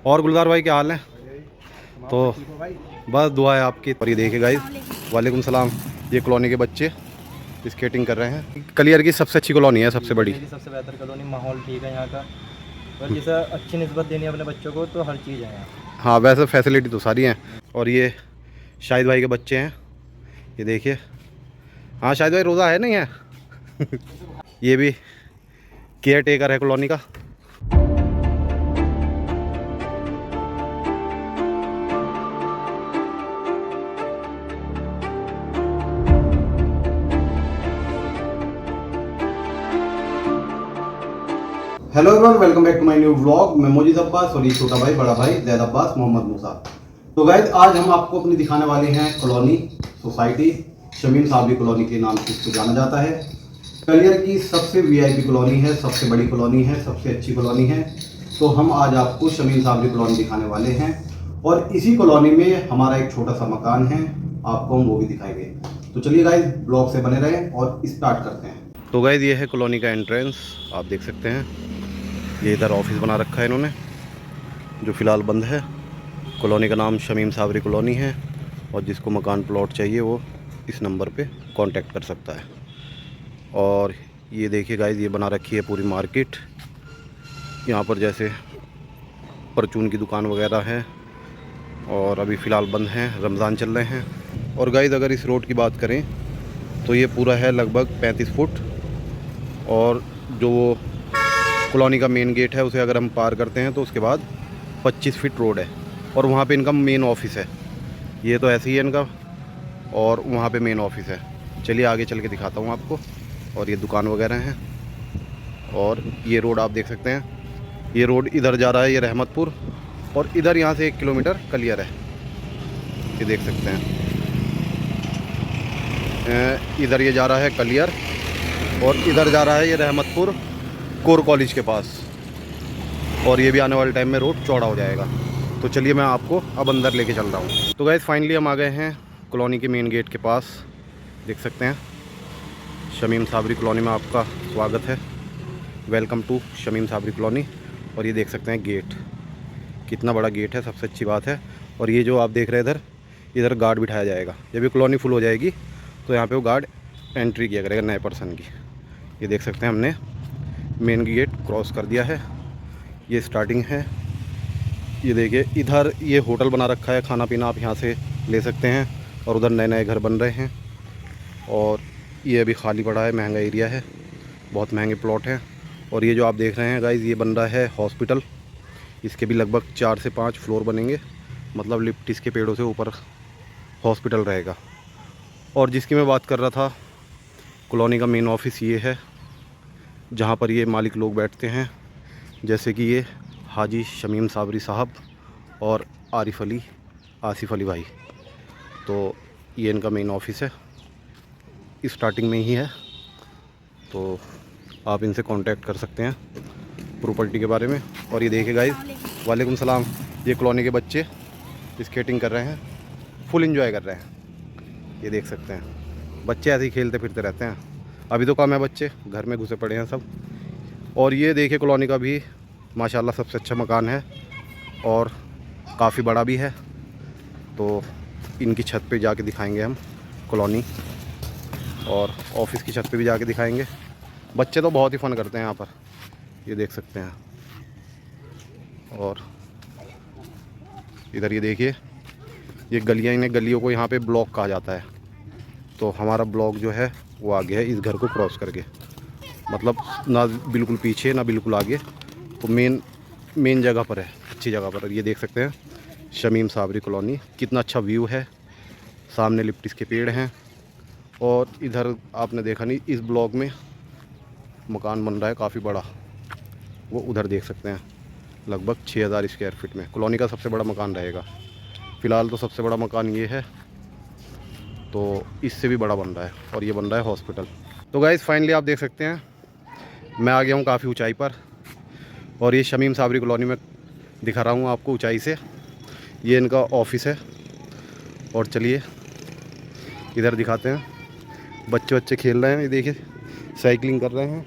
और गुलजार भाई क्या हाल है? तो बस दुआ है आपकी। और ये देखिए गाइस, वालेकुम सलाम। ये कॉलोनी के बच्चे स्केटिंग कर रहे हैं। कलियर की सबसे अच्छी कॉलोनी है, सबसे बड़ी। की सबसे बेहतर कॉलोनी, माहौल ठीक है यहाँ का। और जैसे अच्छी निस्बत देनी है अपने बच्चों को, तो हर चीज़ है यहाँ। हाँ वैसे फैसिलिटी तो सारी हैं। और ये शाहिद भाई के बच्चे हैं, ये देखिए। हाँ शाहिद भाई रोज़ा है नहीं है? ये भी केयर टेकर है कॉलोनी का। Hello everyone, welcome back to my new vlog. मैं मोजिद अब्बास और ये छोटा भाई बड़ा भाई जैद अब्बास मोहम्मद मूसा। तो गाइस आज हम आपको अपनी दिखाने वाले हैं colony, society Shamim Sabri colony के नाम से इसको जाना जाता है। कलियर की सबसे वीआईपी कॉलोनी है, सबसे बड़ी कॉलोनी है, सबसे अच्छी कॉलोनी है। तो हम आज आपको शमीम साबरी कॉलोनी दिखाने वाले हैं और इसी कॉलोनी में हमारा एक छोटा सा मकान है, आपको हम वो भी दिखाएंगे। तो चलिए गाइस ब्लॉग से बने रहें और स्टार्ट करते हैं। तो गाइस ये है कॉलोनी का एंट्रेंस, आप देख सकते हैं। ये इधर ऑफिस बना रखा है इन्होंने, जो फ़िलहाल बंद है। कॉलोनी का नाम शमीम साबरी कॉलोनी है और जिसको मकान प्लॉट चाहिए वो इस नंबर पे कांटेक्ट कर सकता है। और ये देखिए गाइस, ये बना रखी है पूरी मार्केट। यहाँ पर जैसे परचून की दुकान वगैरह है और अभी फ़िलहाल बंद हैं, रमज़ान चल रहे हैं। और गाइस अगर इस रोड की बात करें तो ये पूरा है लगभग 35 फुट। और जो वो कॉलोनी का मेन गेट है उसे अगर हम पार करते हैं तो उसके बाद 25 फीट रोड है और वहाँ पे इनका मेन ऑफिस है। ये तो ऐसे ही है इनका, और वहाँ पे मेन ऑफिस है। चलिए आगे चल के दिखाता हूँ आपको। और ये दुकान वगैरह हैं और ये रोड आप देख सकते हैं। ये रोड इधर जा रहा है, ये रहमतपुर, और इधर यहाँ से 1 किलोमीटर कलियर है, ये देख सकते हैं। इधर ये जा रहा है कलियर और इधर जा रहा है ये रहमतपुर कोर कॉलेज के पास। और ये भी आने वाले टाइम में रोड चौड़ा हो जाएगा। तो चलिए मैं आपको अब अंदर लेके चल रहा हूँ। तो गाइस फाइनली हम आ गए हैं कॉलोनी के मेन गेट के पास, देख सकते हैं। शमीम साबरी कॉलोनी में आपका स्वागत है, welcome to Shamim Sabri colony. और ये देख सकते हैं गेट, कितना बड़ा गेट है, सबसे अच्छी बात है। और ये जो आप देख रहे हैं इधर, इधर गार्ड बिठाया जाएगा। जब ये कॉलोनी फुल हो जाएगी तो यहाँ पर वो गार्ड एंट्री किया करेगा नए पर्सन की। ये देख सकते हैं, हमने मेन गेट क्रॉस कर दिया है। ये स्टार्टिंग है। ये देखिए इधर ये होटल बना रखा है, खाना पीना आप यहाँ से ले सकते हैं। और उधर नए नए घर बन रहे हैं और ये अभी खाली पड़ा है, महंगा एरिया है, बहुत महंगे प्लॉट हैं। और ये जो आप देख रहे हैं गाइस, ये बन रहा है हॉस्पिटल। इसके भी लगभग 4 से 5 फ्लोर बनेंगे, मतलब लिप्टिस के पेड़ों से ऊपर हॉस्पिटल रहेगा। और जिसकी मैं बात कर रहा था, कॉलोनी का मेन ऑफिस ये है, जहाँ पर ये मालिक लोग बैठते हैं, जैसे कि ये हाजी शमीम साबरी साहब और आसिफ अली भाई। तो ये इनका मेन ऑफिस है, स्टार्टिंग में ही है। तो आप इनसे कांटेक्ट कर सकते हैं प्रॉपर्टी के बारे में। और ये देखिए गाइस, वालेकुम सलाम। ये कॉलोनी के बच्चे स्केटिंग कर रहे हैं, फुल एंजॉय कर रहे हैं। ये देख सकते हैं, बच्चे ऐसे ही खेलते फिरते रहते हैं। अभी तो कम है बच्चे, घर में घुसे पड़े हैं सब। और ये देखिए कॉलोनी का भी माशाल्लाह सबसे अच्छा मकान है और काफ़ी बड़ा भी है। तो इनकी छत पे जाके दिखाएंगे हम कॉलोनी, और ऑफिस की छत पे भी जाके दिखाएंगे। बच्चे तो बहुत ही फ़न करते हैं यहाँ पर, ये देख सकते हैं। और इधर ये देखिए, ये गलियाँ, इन्हें गलियों को यहाँ पे ब्लॉक कहा जाता है। तो हमारा ब्लॉक जो है वो आ गया है इस घर को क्रॉस करके, मतलब ना बिल्कुल पीछे ना बिल्कुल आगे, तो मेन जगह पर है, अच्छी जगह पर। ये देख सकते हैं शमीम साबरी कॉलोनी, कितना अच्छा व्यू है। सामने लिप्टिस के पेड़ हैं और इधर आपने देखा नहीं, इस ब्लॉक में मकान बन रहा है काफ़ी बड़ा, वो उधर देख सकते हैं, लगभग 6000 स्क्वायर फीट में कॉलोनी का सबसे बड़ा मकान रहेगा। फ़िलहाल तो सबसे बड़ा मकान ये है, तो इससे भी बड़ा बन रहा है और ये बन रहा है हॉस्पिटल। तो गाइस फाइनली आप देख सकते हैं मैं आ गया हूँ काफ़ी ऊंचाई पर, और ये शमीम साबरी कॉलोनी में दिखा रहा हूँ आपको ऊंचाई से। ये इनका ऑफिस है। और चलिए इधर दिखाते हैं, बच्चे खेल रहे हैं, ये देखिए साइकिलिंग कर रहे हैं।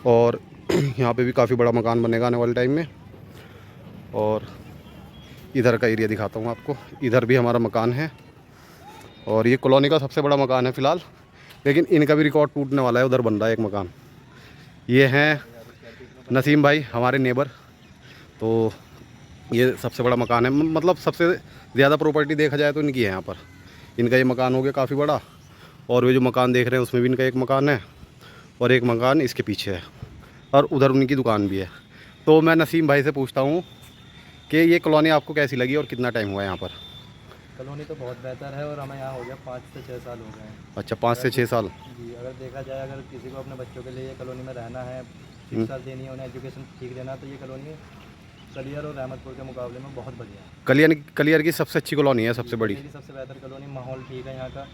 और यहाँ पे भी काफ़ी बड़ा मकान बनेगा आने वाले टाइम में। और इधर का एरिया दिखाता हूँ आपको। इधर भी हमारा मकान है और ये कॉलोनी का सबसे बड़ा मकान है फ़िलहाल, लेकिन इनका भी रिकॉर्ड टूटने वाला है। उधर बन रहा है एक मकान। ये हैं नसीम भाई हमारे नेबर। तो ये सबसे बड़ा मकान है, मतलब सबसे ज़्यादा प्रॉपर्टी देखा जाए तो इनकी है यहाँ पर। इनका ये मकान हो गया काफ़ी बड़ा, और वे जो मकान देख रहे हैं उसमें भी इनका एक मकान है और एक मकान इसके पीछे है, और उधर उनकी दुकान भी है। तो मैं नसीम भाई से पूछता हूँ कि ये कॉलोनी आपको कैसी लगी और कितना टाइम हुआ है यहाँ पर? कॉलोनी तो बहुत बेहतर है और हमें यहाँ हो गया 5 से 6 साल हो गए हैं। अच्छा, 5 से 6 साल। जी, अगर देखा जाए, अगर किसी को अपने बच्चों के लिए ये कॉलोनी में रहना है, शिक्षा देनी है, उन्हें एजुकेशन ठीक देना है, तो ये कॉलोनी कलियर और रहमतपुर के मुकाबले में बहुत बढ़िया है। कलियर की सबसे अच्छी कॉलोनी है, सबसे बड़ी। सबसे बेहतर कॉलोनी, माहौल ठीक है यहाँ का,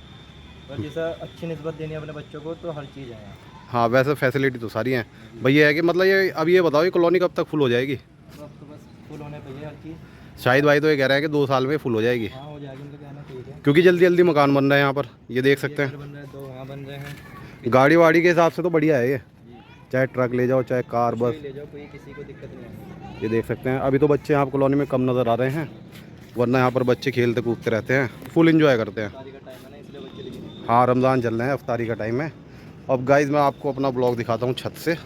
और जैसा अच्छी निस्बत देनी है अपने बच्चों को तो हर चीज़ है यहाँ। हाँ, वैसे फैसिलिटी तो सारी हैं भैया। है कि मतलब ये अब ये बताओ, ये कॉलोनी कब तक फुल हो जाएगी? तो अब तो बस फुल होने पे हर चीज़। शाहिद भाई तो ये कह रहे हैं कि 2 साल में फुल हो जाएगी। हाँ, हो जाएगी, उनका कहना ठीक है, क्योंकि जल्दी जल्दी मकान बन रहे हैं यहाँ पर, ये देख सकते हैं। बन रहे हैं, 2 वहाँ बन रहे हैं। गाड़ी वाड़ी के हिसाब से तो बढ़िया है ये, चाहे ट्रक ले जाओ चाहे कार बस ले जाओ, कोई किसी को दिक्कत नहीं है। ये देख सकते हैं। अभी तो बच्चे यहाँ कॉलोनी में कम नज़र आ रहे हैं, वरना यहाँ पर बच्चे खेलते कूदते रहते हैं, फुल एंजॉय करते हैं। अफ्तारी का टाइम है ना, इसलिए बच्चे लेकिन। हाँ, रमज़ान चल रहे हैं, अफ्तारी का टाइम है। अब गाइज़ मैं आपको अपना ब्लॉग दिखाता हूँ छत से।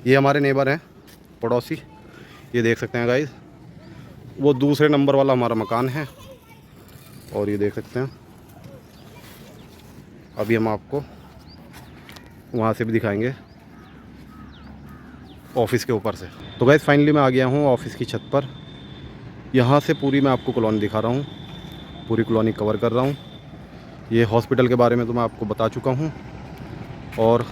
ये हमारे नेबर हैं, पड़ोसी, ये देख सकते हैं गाइज़। वो दूसरे नंबर वाला हमारा मकान है, और ये देख सकते हैं। अभी हम आपको वहाँ से भी दिखाएंगे, ऑफिस के ऊपर से। तो गाइस फाइनली मैं आ गया हूँ ऑफिस की छत पर। यहाँ से पूरी मैं आपको कॉलोनी दिखा रहा हूँ, पूरी कॉलोनी कवर कर रहा हूँ। ये हॉस्पिटल के बारे में तो मैं आपको बता चुका हूँ, और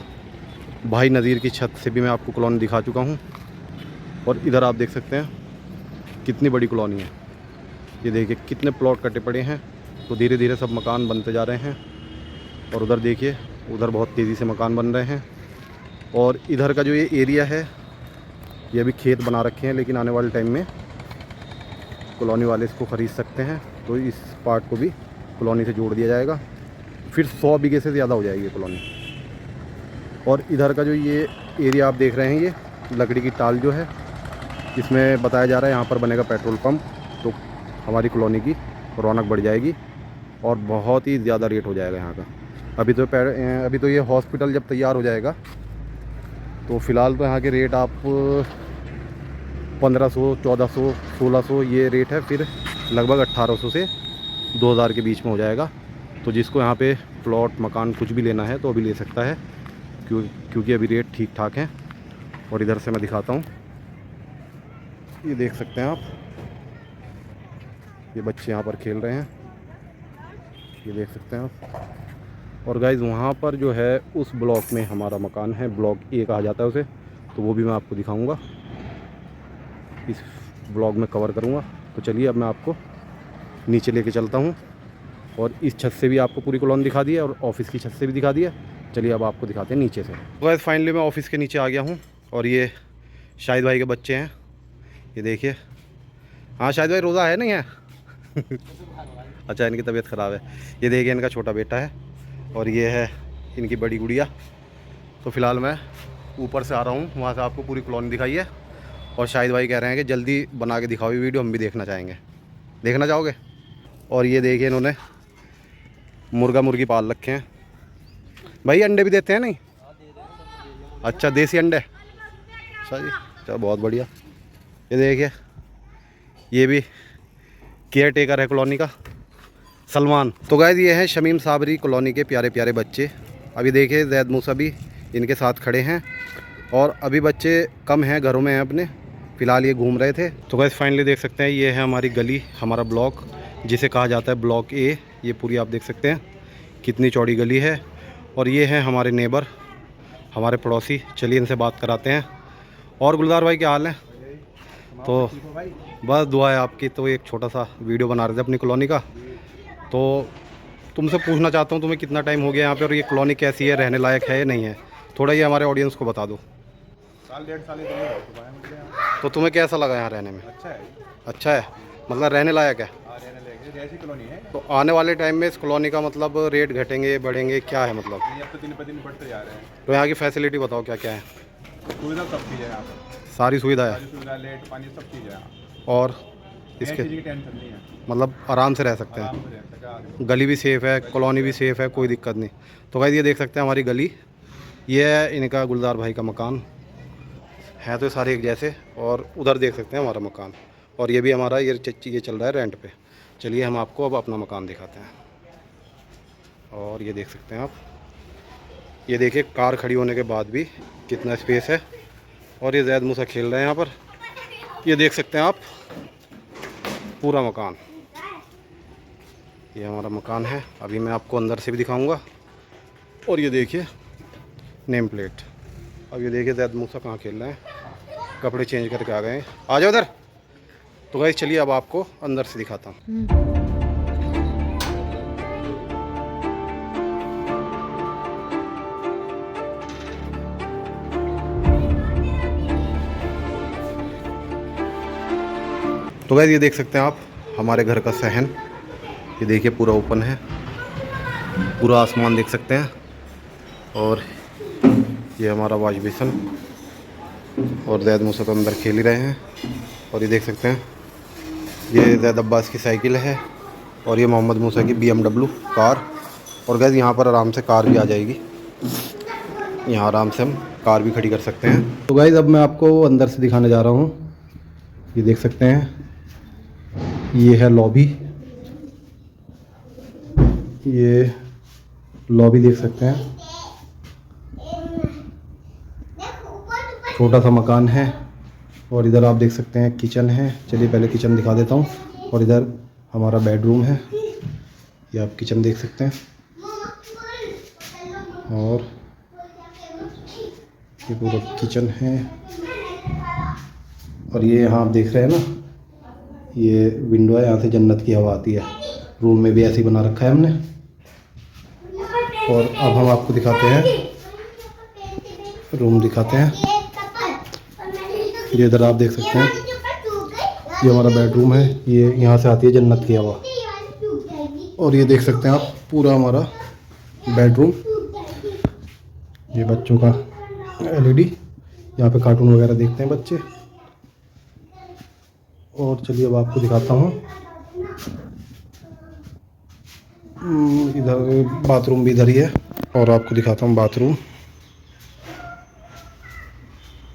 भाई नज़ीर की छत से भी मैं आपको कॉलोनी दिखा चुका हूँ। और इधर आप देख सकते हैं कितनी बड़ी कॉलोनी है। ये देखिए कितने प्लॉट कटे पड़े हैं। तो धीरे धीरे सब मकान बनते जा रहे हैं। और उधर देखिए, उधर बहुत तेज़ी से मकान बन रहे हैं। और इधर का जो ये एरिया है, ये अभी खेत बना रखे हैं, लेकिन आने वाले टाइम में कॉलोनी वाले इसको ख़रीद सकते हैं, तो इस पार्ट को भी कॉलोनी से जोड़ दिया जाएगा। फिर 100 बीघे से ज़्यादा हो जाएगी कॉलोनी। और इधर का जो ये एरिया आप देख रहे हैं, ये लकड़ी की टाल जो है, इसमें बताया जा रहा है यहाँ पर बनेगा पेट्रोल पंप। तो हमारी कॉलोनी की रौनक बढ़ जाएगी और बहुत ही ज़्यादा रेट हो जाएगा यहाँ का। अभी तो ये हॉस्पिटल जब तैयार हो जाएगा तो फ़िलहाल तो यहाँ के रेट आप 1500, 1400, 1600 ये रेट है। फिर लगभग 1800 से 2000 के बीच में हो जाएगा। तो जिसको यहाँ पे प्लॉट मकान कुछ भी लेना है तो अभी ले सकता है, क्योंकि अभी रेट ठीक ठाक हैं। और इधर से मैं दिखाता हूँ, ये देख सकते हैं आप, ये बच्चे यहाँ पर खेल रहे हैं, ये देख सकते हैं आप। और गाइज़ वहाँ पर जो है उस ब्लॉक में हमारा मकान है, ब्लॉक ए कहा जाता है उसे, तो वो भी मैं आपको दिखाऊंगा, इस ब्लॉग में कवर करूँगा। तो चलिए अब मैं आपको नीचे लेके चलता हूँ, और इस छत से भी आपको पूरी कॉलोनी दिखा दी है और ऑफिस की छत से भी दिखा दिया। चलिए अब आपको दिखाते हैं नीचे से। तो गाइस फाइनली मैं ऑफिस के नीचे आ गया हूँ, और ये शाहिद भाई के बच्चे हैं, ये देखिए। हाँ शाहिद भाई, रोज़ा है नहीं है? अच्छा, इनकी तबीयत ख़राब है। ये देखिए इनका छोटा बेटा है, और ये है इनकी बड़ी गुड़िया। तो फ़िलहाल मैं ऊपर से आ रहा हूँ, वहाँ से आपको पूरी कॉलोनी दिखाई है। और शाहिद भाई कह रहे हैं कि जल्दी बना के दिखाओ ये वीडियो, हम भी देखना चाहेंगे। देखना चाहोगे? और ये देखिए इन्होंने मुर्गा मुर्गी पाल रखे हैं। भाई अंडे भी देते हैं नहीं? अच्छा, देसी अंडे। अच्छा जी, चलो बहुत बढ़िया। ये देखिए, ये भी केयर टेकर है कॉलोनी का, सलमान। तो गाइस ये हैं शमीम साबरी कॉलोनी के प्यारे प्यारे बच्चे। अभी देखिए जैद मूसा भी इनके साथ खड़े हैं, और अभी बच्चे कम हैं, घरों में हैं अपने, फ़िलहाल ये घूम रहे थे। तो गाइस फाइनली देख सकते हैं, ये है हमारी गली, हमारा ब्लॉक जिसे कहा जाता है ब्लॉक ए। ये पूरी आप देख सकते हैं कितनी चौड़ी गली है। और ये हैं हमारे नेबर, हमारे पड़ोसी। चलिए इनसे बात कराते हैं। और गुलजार भाई क्या हाल है? तो बस दुआ है आपकी। तो एक छोटा सा वीडियो बना रहे थे अपनी कॉलोनी का, तो तुमसे पूछना चाहता हूँ तुम्हें कितना टाइम हो गया यहाँ पे, और ये कॉलोनी कैसी है, रहने लायक है या नहीं है? थोड़ा ये हमारे ऑडियंस को बता दो। साल 1.5 साल इधर हो चुका है मुझे यहाँ। तो तुम्हें कैसा लगा यहाँ रहने में? अच्छा है। अच्छा है, मतलब रहने लायक है। रहने लगे जैसी कॉलोनी है। तो आने वाले टाइम में इस कॉलोनी का मतलब रेट घटेंगे बढ़ेंगे, क्या है मतलब? ये अब तो दिन ब दिन बढ़ते जा रहे हैं। तो यहाँ की फैसिलिटी बताओ क्या क्या है? सुविधा सब चीज़ है यहाँ पर, सारी सुविधा है। सारी सुविधा, लाइट पानी सब चीज़ है यहाँ। और इसके इसके चीज़ की टेंशन नहीं है, मतलब आराम से रह सकते हैं। आराम से रह सके आगे। गली भी सेफ़ है, कॉलोनी भी सेफ़ है, कोई दिक्कत नहीं। तो गाइस ये देख सकते हैं हमारी गली, ये है इनका गुलजार भाई का मकान है, तो सारे एक जैसे। और उधर देख सकते हैं हमारा मकान, और ये भी हमारा ये चल रहा है रेंट पे। चलिए हम आपको अब अपना मकान दिखाते हैं। और ये देख सकते हैं आप, ये देखिए कार खड़ी होने के बाद भी कितना स्पेस है। और ये जैद मूसा खेल रहे हैं यहाँ पर, ये देख सकते हैं आप पूरा मकान। ये हमारा मकान है, अभी मैं आपको अंदर से भी दिखाऊंगा। और ये देखिए नेम प्लेट। अब ये देखिए जैद मूसा कहाँ खेल रहे हैं, कपड़े चेंज करके आ गए हैं। आ जाओ उधर। तो गाइस चलिए अब आपको अंदर से दिखाता हूँ। तो गाइस ये देख सकते हैं आप हमारे घर का सहन, ये देखिए पूरा ओपन है, पूरा आसमान देख सकते हैं। और ये हमारा वॉश बेसिन, और जैद मूसा तो अंदर खेल ही रहे हैं। और ये देख सकते हैं ये जैद अब्बास की साइकिल है, और ये मोहम्मद मूसा की BMW कार। और गाइस यहाँ पर आराम से कार भी आ जाएगी, यहाँ आराम से हम कार भी खड़ी कर सकते हैं। तो गाइस अब मैं आपको अंदर से दिखाने जा रहा हूँ। ये देख सकते हैं ये है लॉबी, ये लॉबी देख सकते हैं, छोटा सा मकान है। और इधर आप देख सकते हैं किचन है। चलिए पहले किचन दिखा देता हूँ। और इधर हमारा बेडरूम है, ये आप किचन देख सकते हैं। और ये पूरा किचन है। और ये यहाँ आप देख रहे हैं ना, ये विंडो है, यहाँ से जन्नत की हवा आती है। रूम में भी ऐसे ही बना रखा है हमने। और अब हम आपको दिखाते हैं रूम, दिखाते हैं। ये इधर आप देख सकते हैं, ये हमारा बेडरूम है, ये यहाँ से आती है जन्नत की हवा। और ये देख सकते हैं आप पूरा हमारा बेडरूम, ये बच्चों का LED, यहाँ पे कार्टून वगैरह देखते हैं बच्चे। और चलिए अब आपको दिखाता हूँ, इधर बाथरूम भी इधर ही है। और आपको दिखाता हूँ बाथरूम,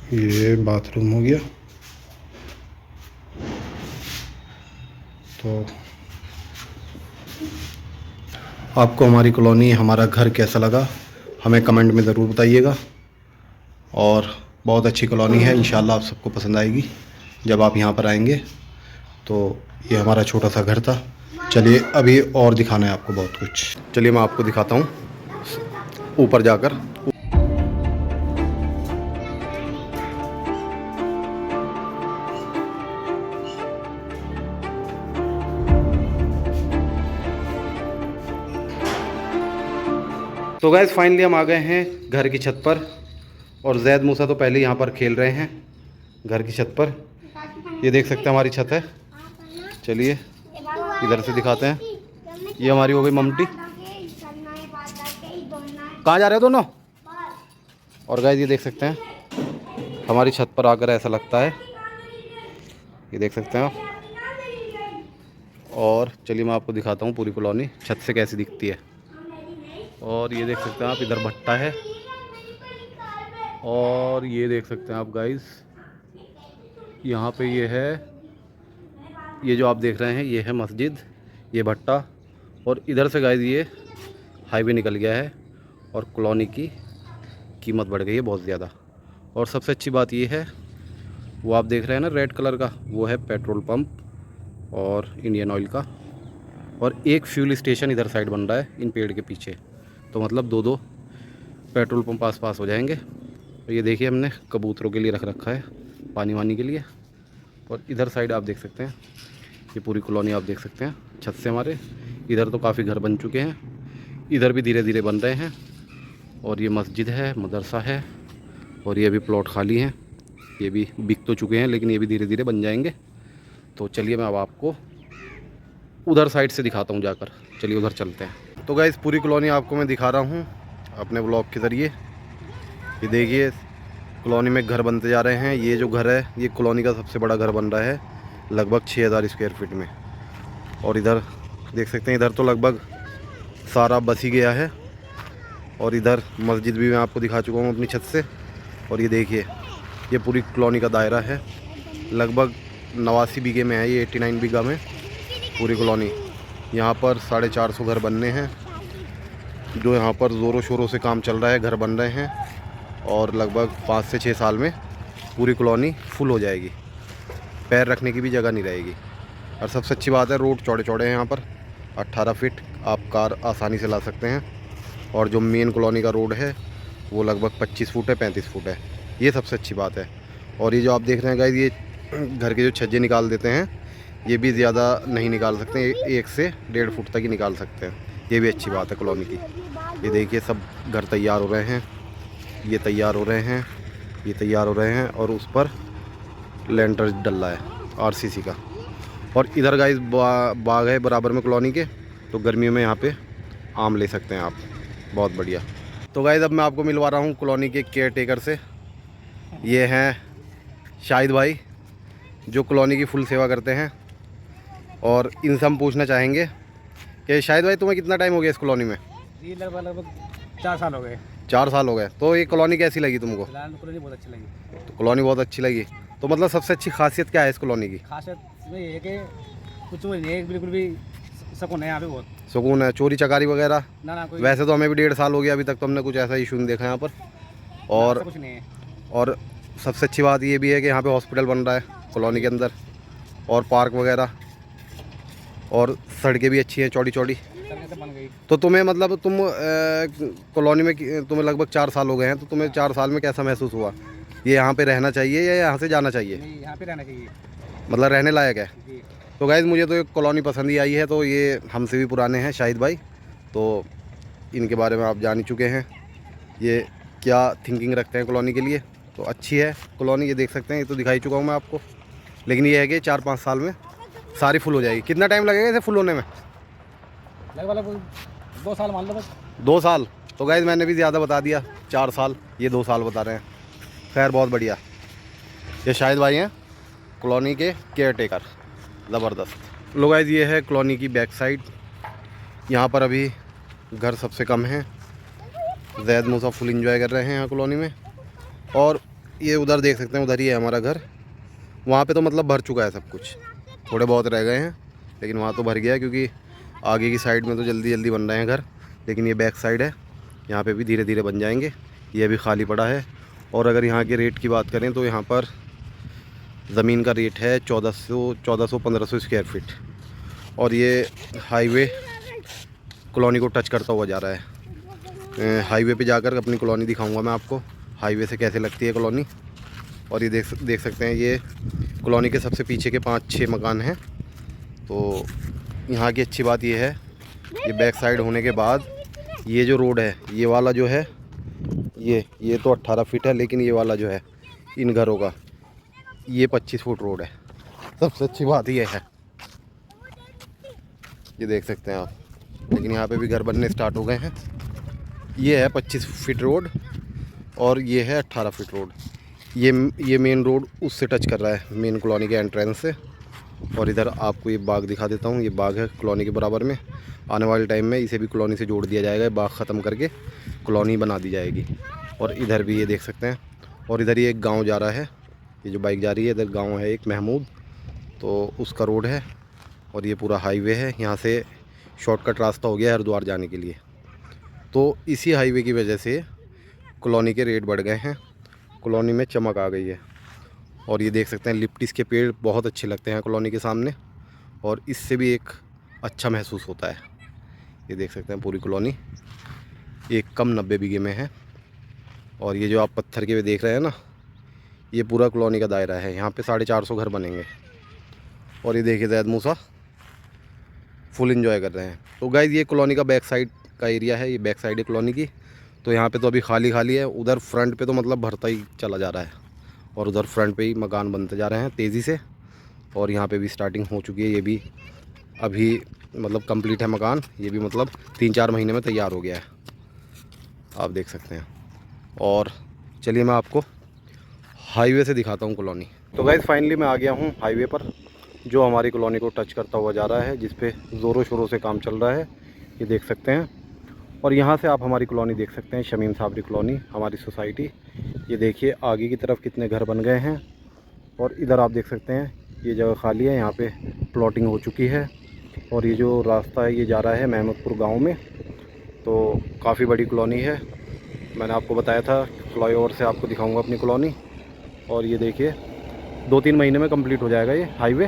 ये बाथरूम हो गया। तो आपको हमारी कॉलोनी, हमारा घर कैसा लगा हमें कमेंट में ज़रूर बताइएगा। और बहुत अच्छी कॉलोनी है, इंशाल्लाह आप सबको पसंद आएगी जब आप यहाँ पर आएंगे। तो ये हमारा छोटा सा घर था। चलिए अभी और दिखाना है आपको बहुत कुछ। चलिए मैं आपको दिखाता हूँ ऊपर जाकर। तो गाइस फाइनली हम आ गए हैं घर की छत पर। और जैद मूसा तो पहले यहाँ पर खेल रहे हैं घर की छत पर। ये देख सकते हैं हमारी छत है। चलिए इधर से दिखाते हैं, ये हमारी हो गई ममटी। कहाँ जा रहे हो दोनों? और गाइस ये देख सकते हैं हमारी छत पर आकर ऐसा लगता है, ये देख सकते हैं आप। और चलिए मैं आपको दिखाता हूँ पूरी कॉलोनी छत से कैसी दिखती है। और ये देख सकते हैं आप इधर भट्टा है। और ये देख सकते हैं आप गाइस यहाँ पे ये है, ये जो आप देख रहे हैं ये है मस्जिद, ये भट्टा। और इधर से गाइस ये हाईवे निकल गया है और कॉलोनी की कीमत बढ़ गई है बहुत ज़्यादा। और सबसे अच्छी बात ये है, वो आप देख रहे हैं ना रेड कलर का, वो है पेट्रोल पंप और इंडियन ऑयल का। और एक फ्यूल स्टेशन इधर साइड बन रहा है इन पेड़ के पीछे, तो मतलब दो पेट्रोल पंप आस पास हो जाएंगे। और ये देखिए हमने कबूतरों के लिए रख रखा है पानी वानी के लिए। और इधर साइड आप देख सकते हैं ये पूरी कॉलोनी आप देख सकते हैं छत से हमारे। इधर तो काफ़ी घर बन चुके हैं, इधर भी धीरे धीरे बन रहे हैं। और ये मस्जिद है, मदरसा है। और ये भी प्लॉट खाली हैं, ये भी बिक तो चुके हैं लेकिन ये भी धीरे धीरे बन जाएंगे। तो चलिए मैं अब आपको उधर साइड से दिखाता हूँ जाकर। चलिए उधर चलते हैं। तो गाइस पूरी कॉलोनी आपको मैं दिखा रहा हूँ अपने ब्लॉग के ज़रिए। ये देखिए कॉलोनी में घर बनते जा रहे हैं। ये जो घर है ये कॉलोनी का सबसे बड़ा घर बन रहा है। लगभग 6000 स्क्वायर फीट में। और इधर देख सकते हैं, इधर तो लगभग सारा बस ही गया है। और इधर मस्जिद भी मैं आपको दिखा चुका हूँ अपनी छत से। और ये देखिए, ये पूरी कॉलोनी का दायरा है। लगभग 89 बीघे में है ये, 89 बीघा में पूरी कॉलोनी। यहाँ पर 450 घर बनने हैं, जो यहाँ पर ज़ोरों शोरों से काम चल रहा है, घर बन रहे हैं। और लगभग 5 से 6 साल में पूरी कॉलोनी फुल हो जाएगी, पैर रखने की भी जगह नहीं रहेगी। और सबसे अच्छी बात है, रोड चौड़े चौड़े हैं यहाँ पर, 18 फीट आप कार आसानी से ला सकते हैं। और जो मेन कॉलोनी का रोड है वो लगभग 25 फुट है, 35 फुट है। ये सबसे अच्छी बात है। और ये जो आप देख रहे हैं गाइस, ये घर के जो छज्जे निकाल देते हैं, ये भी ज़्यादा नहीं निकाल सकते, 1 से 1.5 फुट तक ही निकाल सकते हैं। ये भी अच्छी बात है कॉलोनी की। ये देखिए, सब घर तैयार हो रहे हैं, ये तैयार हो रहे हैं, ये तैयार हो रहे हैं। और उस पर लेंटर डल रहा है आरसीसी का। और इधर गाइस बाग है बराबर में कॉलोनी के, तो गर्मियों में यहाँ पे आम ले सकते हैं आप, बहुत बढ़िया। तो गाइस अब मैं आपको मिलवा रहा हूँ कॉलोनी के केयर टेकर से। ये हैं शाहिद भाई, जो कॉलोनी की फुल सेवा करते हैं। और इनसे हम पूछना चाहेंगे कि शाहिद भाई, तुम्हें कितना टाइम हो गया इस कॉलोनी में? जी लगभग 4 साल हो गए। 4 साल हो गए। तो ये कॉलोनी कैसी लगी तुमको? कॉलोनी बहुत अच्छी लगी। तो कॉलोनी बहुत अच्छी लगी। तो मतलब सबसे अच्छी खासियत क्या है इस कॉलोनी की? खासियत ये है कि कुछ वो नहीं है, बिल्कुल भी सुकून है यहाँ पे, बहुत सुकून है। चोरी चकारी वगैरह? ना कोई। वैसे तो हमें भी 1.5 साल हो गया, अभी तक तो हमने कुछ ऐसा इशू नहीं देखा यहाँ पर। और कुछ नहीं है। और सबसे अच्छी बात ये भी है कि यहाँ पे हॉस्पिटल बन रहा है कॉलोनी के अंदर, और पार्क वगैरह, और सड़कें भी अच्छी हैं, चौड़ी चौड़ी। बन गई। तो तुम्हें मतलब तुम कॉलोनी में तुम्हें लगभग 4 साल हो गए हैं, तो तुम्हें 4 साल में कैसा महसूस हुआ? ये यहाँ पे रहना चाहिए या यहाँ से जाना चाहिए? नहीं, यहाँ पे रहना चाहिए, मतलब रहने लायक है। जी। तो गाइज़ मुझे तो ये कॉलोनी पसंद ही आई है। तो ये हमसे भी पुराने हैं शाहिद भाई, तो इनके बारे में आप जान ही चुके हैं, ये क्या थिंकिंग रखते हैं कॉलोनी के लिए। तो अच्छी है कॉलोनी, ये देख सकते हैं, ये तो दिखाई चुका हूँ मैं आपको। लेकिन ये है कि 4-5 साल में सारी फुल हो जाएगी। कितना टाइम लगेगा इसे फुल होने में? लगभग 2 साल मान लो बस। 2 साल? तो गाइज़ मैंने भी ज़्यादा बता दिया, 4 साल, ये 2 साल बता रहे हैं। खैर बहुत बढ़िया। ये शाहिद भाई हैं कॉलोनी के केयर टेकर, ज़बरदस्त। लो गाइज़, ये है कॉलोनी की बैक साइड। यहाँ पर अभी घर सबसे कम हैं, जैद मूसा फुल एंजॉय कर रहे हैं यहाँ कॉलोनी में। और ये उधर देख सकते हैं, उधर ही है हमारा घर। वहाँ पे तो मतलब भर चुका है सब कुछ, थोड़े बहुत रह गए हैं, लेकिन वहाँ तो भर गया है, क्योंकि आगे की साइड में तो जल्दी जल्दी बन रहे हैं घर। लेकिन ये बैक साइड है, यहाँ पे भी धीरे धीरे बन जाएंगे। ये अभी खाली पड़ा है। और अगर यहाँ के रेट की बात करें तो यहाँ पर ज़मीन का रेट है 1400-1500 स्क्वायर फीट। और ये हाईवे कॉलोनी को टच करता हुआ जा रहा है। हाईवे पे जाकर अपनी कॉलोनी दिखाऊंगा मैं आपको, हाईवे से कैसे लगती है कॉलोनी। और ये देख सकते हैं, ये कॉलोनी के सबसे पीछे के 5-6 मकान हैं। तो यहाँ की अच्छी बात ये है, ये बैक साइड होने के बाद ये जो रोड है, ये वाला जो है, ये तो 18 फीट है, लेकिन ये वाला जो है इन घरों का, ये 25 फुट रोड है। सबसे अच्छी बात ये है, ये देख सकते हैं आप। लेकिन यहाँ पे भी घर बनने स्टार्ट हो गए हैं। ये है 25 फीट रोड और ये है 18 फीट रोड। ये मेन रोड उससे टच कर रहा है, मेन कॉलोनी के एंट्रेंस से। और इधर आपको ये बाग दिखा देता हूँ, ये बाग है कॉलोनी के बराबर में। आने वाले टाइम में इसे भी कॉलोनी से जोड़ दिया जाएगा, बाग ख़त्म करके कॉलोनी बना दी जाएगी। और इधर भी ये देख सकते हैं। और इधर ये एक गांव जा रहा है, ये जो बाइक जा रही है, इधर गांव है एक महमूद, तो उसका रोड है। और ये पूरा हाईवे है, यहाँ से शॉर्टकट रास्ता हो गया हरिद्वार जाने के लिए। तो इसी हाईवे की वजह से कॉलोनी के रेट बढ़ गए हैं, कॉलोनी में चमक आ गई है। और ये देख सकते हैं, लिप्टिस के पेड़ बहुत अच्छे लगते हैं कॉलोनी के सामने, और इससे भी एक अच्छा महसूस होता है। ये देख सकते हैं पूरी कॉलोनी एक कम 90 बीघे में है। और ये जो आप पत्थर के देख रहे हैं ना, ये पूरा कॉलोनी का दायरा है। यहाँ पे 450 घर बनेंगे। और ये देखिए जैद मूसा फुल एंजॉय कर रहे हैं। तो गाइज़ ये कॉलोनी का बैक साइड का एरिया है, ये बैक साइड है कॉलोनी की। तो यहाँ पे तो अभी खाली खाली है, उधर फ्रंट पे तो मतलब भरता ही चला जा रहा है। और उधर फ्रंट पे ही मकान बनते जा रहे हैं तेज़ी से। और यहाँ पे भी स्टार्टिंग हो चुकी है, ये भी अभी मतलब कंप्लीट है मकान। ये भी मतलब 3-4 महीने में तैयार हो गया है, आप देख सकते हैं। और चलिए मैं आपको हाईवे से दिखाता हूँ कॉलोनी। तो गाइज़ फाइनली मैं आ गया हूँ हाईवे पर। जो हमारी कॉलोनी को टच करता हुआ जा रहा है, जिस पे ज़ोरों शोरों से काम चल रहा है, ये देख सकते हैं। और यहाँ से आप हमारी कॉलोनी देख सकते हैं, शमीम साबरी कॉलोनी, हमारी सोसाइटी। ये देखिए आगे की तरफ कितने घर बन गए हैं। और इधर आप देख सकते हैं ये जगह खाली है, यहाँ पे प्लॉटिंग हो चुकी है। और ये जो रास्ता है ये जा रहा है महमूदपुर गांव में। तो काफ़ी बड़ी कॉलोनी है। मैंने आपको बताया था फ्लाईओवर से आपको दिखाऊंगा अपनी कॉलोनी। और ये देखिए 2-3 महीने में कंप्लीट हो जाएगा ये हाईवे,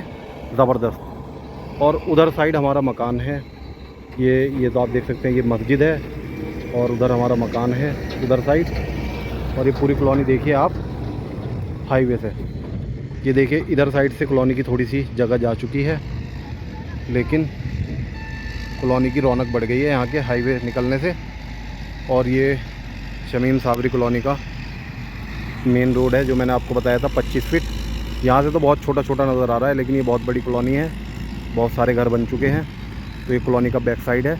ज़बरदस्त। और उधर साइड हमारा मकान है, ये तो आप देख सकते हैं, ये मस्जिद है और उधर हमारा मकान है उधर साइड। और ये पूरी कॉलोनी देखिए आप हाईवे से। ये देखिए इधर साइड से कॉलोनी की थोड़ी सी जगह जा चुकी है, लेकिन कॉलोनी की रौनक बढ़ गई है यहाँ के हाईवे निकलने से। और ये शमीम साबरी कॉलोनी का मेन रोड है जो मैंने आपको बताया था 25 फीट। यहाँ से तो बहुत छोटा छोटा नज़र आ रहा है, लेकिन ये बहुत बड़ी कॉलोनी है, बहुत सारे घर बन चुके हैं। तो ये कॉलोनी का बैक साइड है।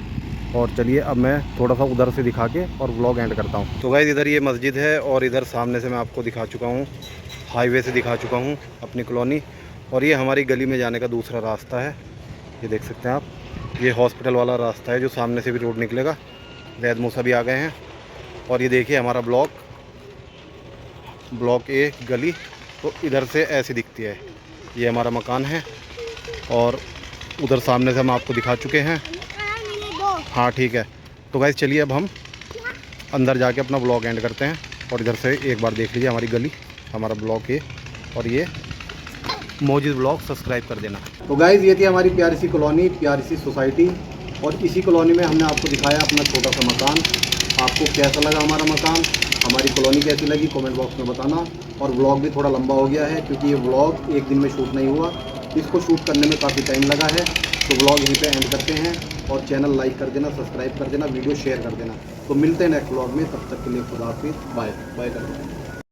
और चलिए अब मैं थोड़ा सा उधर से दिखा के और व्लॉग एंड करता हूँ। तो गाइस इधर ये मस्जिद है और इधर सामने से मैं आपको दिखा चुका हूँ, हाईवे से दिखा चुका हूँ अपनी कॉलोनी। और ये हमारी गली में जाने का दूसरा रास्ता है, ये देख सकते हैं आप। ये हॉस्पिटल वाला रास्ता है जो सामने से भी रोड निकलेगा। वैद मूसा भी आ गए हैं। और ये देखिए हमारा ब्लॉक ए गली, तो इधर से ऐसी दिखती है। ये हमारा मकान है और उधर सामने से हम आपको दिखा चुके हैं। हाँ ठीक है। तो गाइस चलिए अब हम अंदर जाके अपना ब्लॉग एंड करते हैं। और इधर से एक बार देख लीजिए हमारी गली, हमारा ब्लॉक ए। और ये मौजूद ब्लॉग सब्सक्राइब कर देना। तो गाइस ये थी हमारी प्यारी सी कॉलोनी, प्यारी सी सोसाइटी। और इसी कॉलोनी में हमने आपको दिखाया अपना छोटा सा मकान। आपको कैसा लगा हमारा मकान, हमारी कॉलोनी कैसी लगी, कमेंट बॉक्स में बताना। और व्लॉग भी थोड़ा लंबा हो गया है क्योंकि ये व्लॉग एक दिन में शूट नहीं हुआ, इसको शूट करने में काफ़ी टाइम लगा है। तो व्लॉग यहीं पे एंड करते हैं। और चैनल लाइक कर देना, सब्सक्राइब कर देना, वीडियो शेयर कर देना। तो मिलते हैं नेक्स्ट व्लॉग में, तब तक के लिए खुदा हाफिज़, बाय बाय कर देना।